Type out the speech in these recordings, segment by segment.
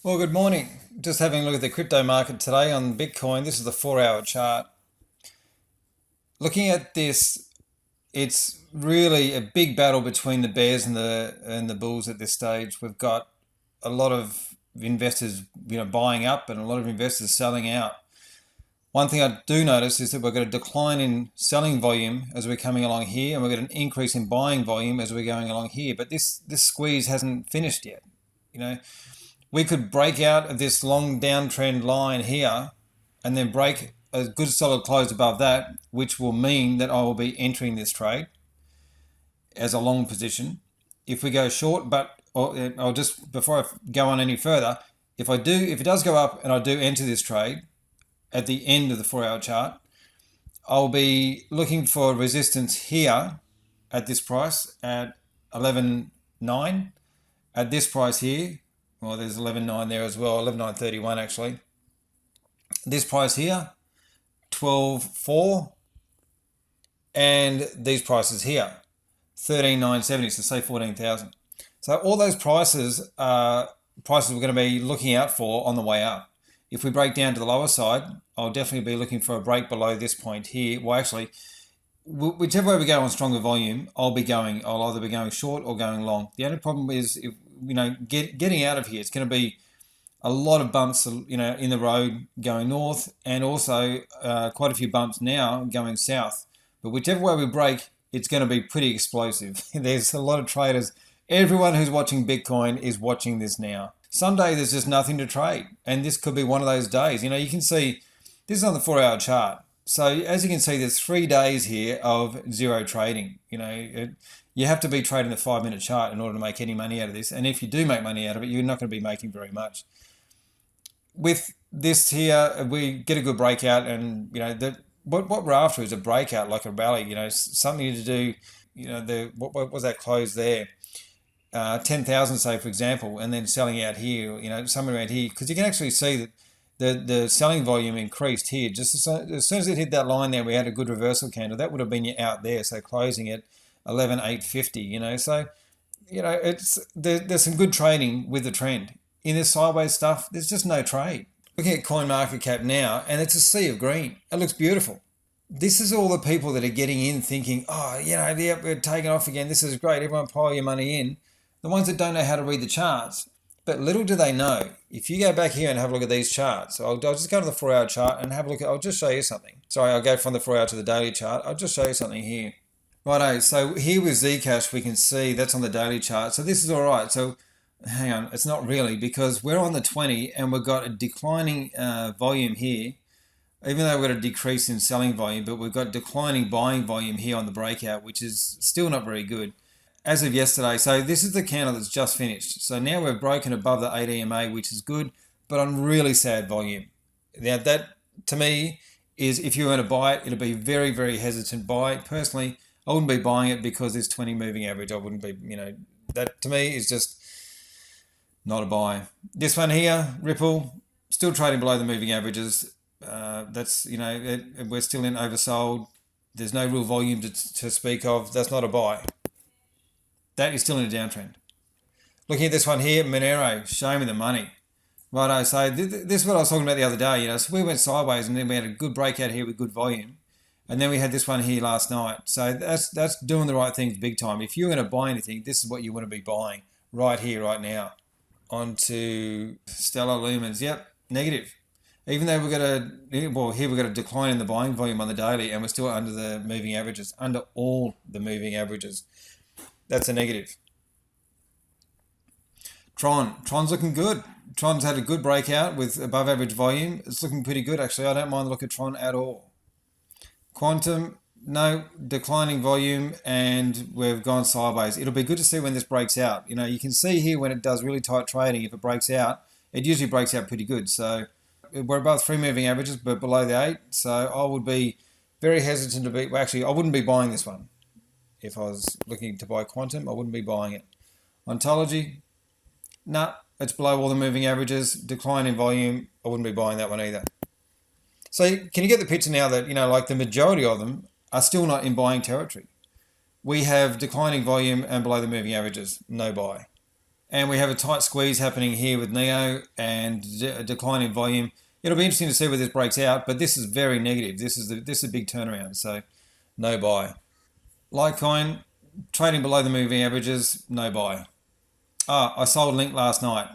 Well, good morning. Just having a look at the crypto market today on Bitcoin. This is the 4 hour chart. Looking at this, it's really a big battle between the bears and the bulls at this stage. We've got a lot of investors, buying up and a lot of investors selling out. One thing I do notice is that we've got a decline in selling volume as we're coming along here, and we've got an increase in buying volume as we're going along here. But this squeeze hasn't finished yet. We could break out of this long downtrend line here and then break a good solid close above that, which will mean that I will be entering this trade as a long position. If we go short, I'll just, before I go on any further, if it does go up and I do enter this trade at the end of the 4 hour chart, I'll be looking for resistance here at this price at 11.9, at this price here. Well, there's 11.9 there as well, 11.931 actually. This price here, 12.4, and these prices here, 13.970, so say 14,000. So all those prices are prices we're going to be looking out for on the way up. If we break down to the lower side, I'll definitely be looking for a break below this point here. Well, actually, whichever way we go on stronger volume, I'll either be going short or going long. The only problem is, getting out of here, it's going to be a lot of bumps, in the road going north, and also quite a few bumps now going south. But whichever way we break, it's going to be pretty explosive. There's a lot of traders. Everyone who's watching Bitcoin is watching this now. Someday there's just nothing to trade, and this could be one of those days. You can see this is on the 4 hour chart. So as you can see, there's 3 days here of zero trading. You have to be trading the 5-minute chart in order to make any money out of this. And if you do make money out of it, you're not going to be making very much. With this here, we get a good breakout, and what we're after is a breakout, like a rally. Something to do. What was that close there? 10,000, say, for example, and then selling out here. Somewhere around here, because you can actually see that the selling volume increased here. Just as soon as it hit that line there, we had a good reversal candle. That would have been you out there, so closing at 11,850. So there's some good trading with the trend. In this sideways stuff, there's just no trade. Looking at coin market cap now, and it's a sea of green. It looks beautiful. This is all the people that are getting in thinking, we're taking off again. This is great. Everyone pile your money in. The ones that don't know how to read the charts. But little do they know, if you go back here and have a look at these charts, I'll just go to the 4 hour chart and have a look I'll just show you something. Sorry, I'll go from the 4 hour to the daily chart. I'll just show you something here. Righto, so here with Zcash, we can see that's on the daily chart. So this is all right. So hang on, it's not really, because we're on the 20 and we've got a declining volume here, even though we've got a decrease in selling volume, but we've got declining buying volume here on the breakout, which is still not very good. As of yesterday, so this is the candle that's just finished. So now we've broken above the 8 EMA, which is good, but on really sad volume. Now that, to me, is if you're going to buy it, it'll be very, very hesitant buy. Personally, I wouldn't be buying it because there's 20 moving average. I wouldn't be, that to me is just not a buy. This one here, Ripple, still trading below the moving averages. We're still in oversold. There's no real volume to speak of. That's not a buy. That is still in a downtrend. Looking at this one here, Monero, show me the money. Righto, so this is what I was talking about the other day. So we went sideways and then we had a good breakout here with good volume. And then we had this one here last night. So that's doing the right things big time. If you're going to buy anything, this is what you want to be buying right here, right now. On to Stellar Lumens. Yep, negative. Even though here we've got a decline in the buying volume on the daily, and we're still under the moving averages, under all the moving averages. That's a negative. Tron's looking good. Tron's had a good breakout with above average volume. It's looking pretty good, actually. I don't mind the look of Tron at all. Quantum, no, declining volume, and we've gone sideways. It'll be good to see when this breaks out. You can see here when it does really tight trading, if it breaks out, it usually breaks out pretty good. So we're above 3 moving averages, but below the 8. So I would be very hesitant to be, I wouldn't be buying this one. If I was looking to buy Quantum, I wouldn't be buying it. Ontology, it's below all the moving averages. Decline in volume, I wouldn't be buying that one either. So can you get the picture now that, like the majority of them are still not in buying territory? We have declining volume and below the moving averages, no buy. and we have a tight squeeze happening here with Neo and a decline in volume. It'll be interesting to see where this breaks out, but this is very negative. This is a big turnaround, so no buy. Litecoin trading below the moving averages, no buy. I sold Link last night.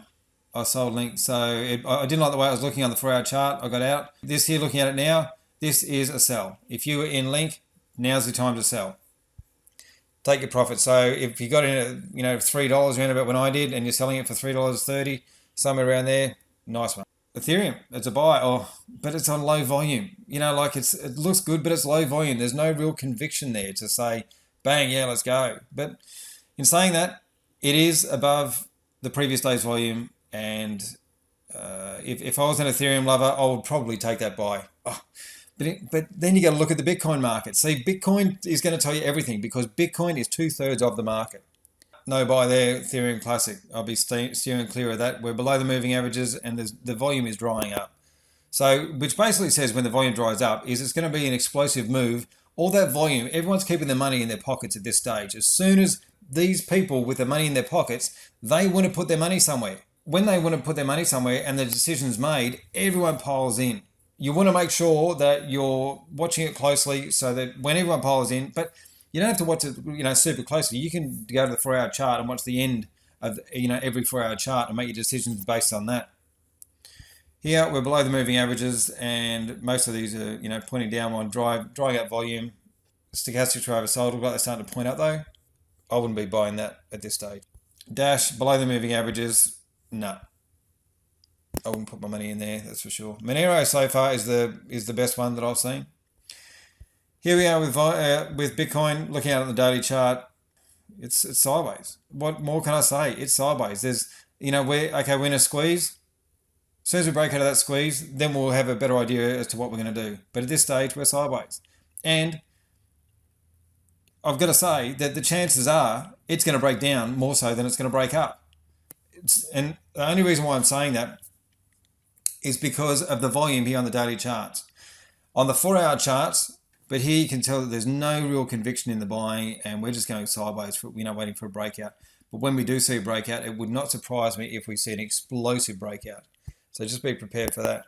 I sold Link, so I didn't like the way I was looking on the 4-hour chart. I got out. This here, looking at it now, this is a sell. If you were in Link, now's the time to sell. Take your profit. So if you got in at $3 around about when I did, and you're selling it for $3.30, somewhere around there, nice one. Ethereum, it's a buy, but it's on low volume. It looks good, but it's low volume. There's no real conviction there to say, bang, yeah, let's go. But in saying that, it is above the previous day's volume, and if I was an Ethereum lover, I would probably take that buy. But then you got to look at the Bitcoin market. See, Bitcoin is going to tell you everything, because Bitcoin is 2/3 of the market. No buy there, Ethereum Classic. I'll be steering clear of that. We're below the moving averages, and the volume is drying up. So, which basically says when the volume dries up, is it's going to be an explosive move. All that volume, everyone's keeping their money in their pockets at this stage. As soon as these people with the money in their pockets, they want to put their money somewhere. When they want to put their money somewhere and the decision's made, everyone piles in. You want to make sure that you're watching it closely so that when everyone piles in, but you don't have to watch it, super closely. You can go to the 4-hour chart and watch the end of, every 4-hour chart and make your decisions based on that. Here, we're below the moving averages, and most of these are, pointing down on drying up volume. Stochastics are oversold. Looks like they're starting to point up though. I wouldn't be buying that at this stage. Dash, below the moving averages, no. I wouldn't put my money in there, that's for sure. Monero so far is the best one that I've seen. Here we are with Bitcoin, looking at it on the daily chart. It's sideways. What more can I say? It's sideways. There's, we're in a squeeze. As soon as we break out of that squeeze, then we'll have a better idea as to what we're going to do. But at this stage, we're sideways. And I've got to say that the chances are it's going to break down more so than it's going to break up. And the only reason why I'm saying that is because of the volume here on the daily charts. On the 4-hour charts, but here you can tell that there's no real conviction in the buying, and we're just going sideways, waiting for a breakout. But when we do see a breakout, it would not surprise me if we see an explosive breakout. So just be prepared for that.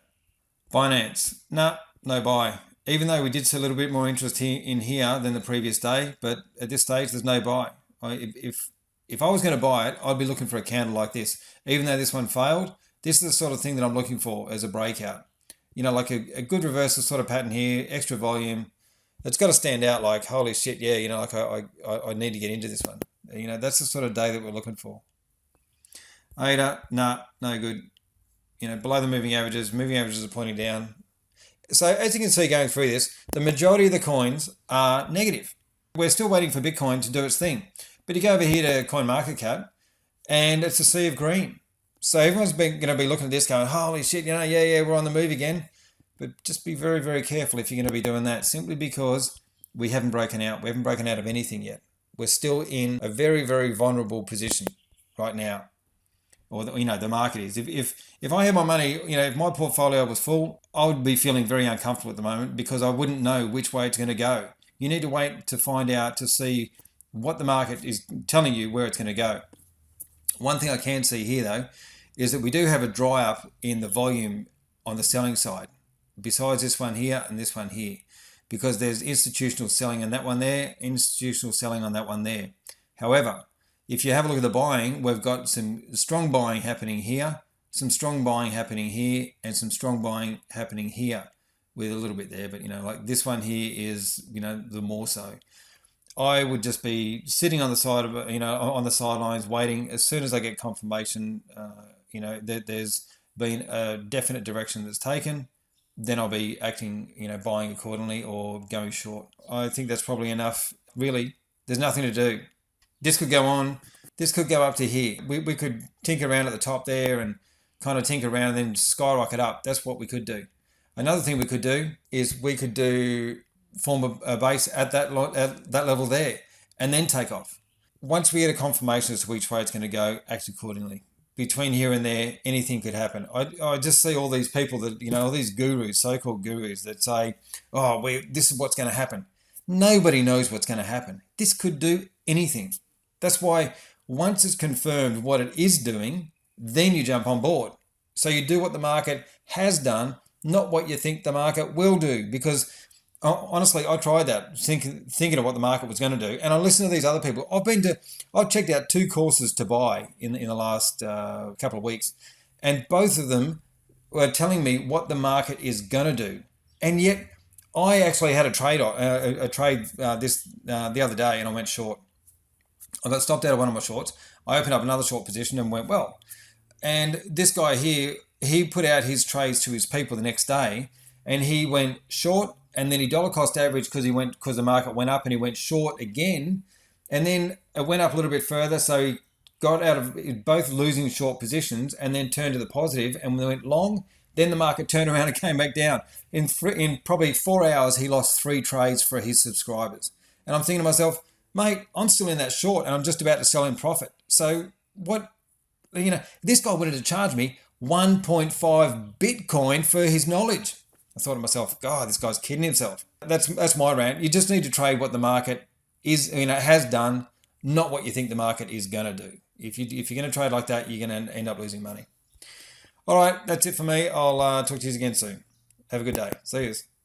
Binance, no buy. Even though we did see a little bit more interest in here than the previous day, but at this stage, there's no buy. If I was going to buy it, I'd be looking for a candle like this. Even though this one failed, this is the sort of thing that I'm looking for as a breakout. Like a good reversal sort of pattern here, extra volume. It's got to stand out like, holy shit, yeah, I need to get into this one. That's the sort of day that we're looking for. ADA, no good. Below the moving averages are pointing down. So as you can see going through this, the majority of the coins are negative. We're still waiting for Bitcoin to do its thing. But you go over here to CoinMarketCap, and it's a sea of green. So everyone's going to be looking at this going, holy shit, yeah, we're on the move again. But just be very, very careful if you're going to be doing that, simply because we haven't broken out. We haven't broken out of anything yet. We're still in a very, very vulnerable position right now. Or, the market is. If I had my money, if my portfolio was full, I would be feeling very uncomfortable at the moment, because I wouldn't know which way it's going to go. You need to wait to find out, to see what the market is telling you where it's going to go. One thing I can see here, though, is that we do have a dry up in the volume on the selling side, besides this one here and this one here, because there's institutional selling on that one there, institutional selling on that one there. However, if you have a look at the buying, we've got some strong buying happening here, some strong buying happening here, and some strong buying happening here, with a little bit there. But, like this one here is, the more so. I would just be sitting on the side of, on the sidelines, waiting. As soon as I get confirmation, that there's been a definite direction that's taken, then I'll be acting, buying accordingly or going short. I think that's probably enough. Really, there's nothing to do. This could go on. This could go up to here. We could tinker around at the top there and kind of tinker around and then skyrocket up. That's what we could do. Another thing we could do is we could form a base at that level there and then take off. Once we get a confirmation as to which way it's going to go, act accordingly. Between here and there, anything could happen. I just see all these people that, all these gurus, so-called gurus, that say, this is what's going to happen. Nobody knows what's going to happen. This could do anything. That's why once it's confirmed what it is doing, then you jump on board. So you do what the market has done, not what you think the market will do. Because honestly, I tried that, thinking of what the market was going to do, and I listened to these other people. I've checked out 2 courses to buy in the last couple of weeks, and both of them were telling me what the market is going to do, and yet I actually had a trade the other day, and I went short. I got stopped out of one of my shorts. I opened up another short position and went well. And this guy here, he put out his trades to his people the next day, and he went short, and then he dollar cost average because the market went up, and he went short again, and then it went up a little bit further, so he got out of both losing short positions, and then turned to the positive, and we went long. Then the market turned around and came back down. In probably 4 hours, he lost 3 trades for his subscribers. And I'm thinking to myself, mate, I'm still in that short, and I'm just about to sell in profit. So what? This guy wanted to charge me 1.5 Bitcoin for his knowledge. I thought to myself, God, this guy's kidding himself. That's my rant. You just need to trade what the market has done, not what you think the market is going to do. If you're going to trade like that, you're going to end up losing money. All right, that's it for me. I'll talk to you again soon. Have a good day. See you.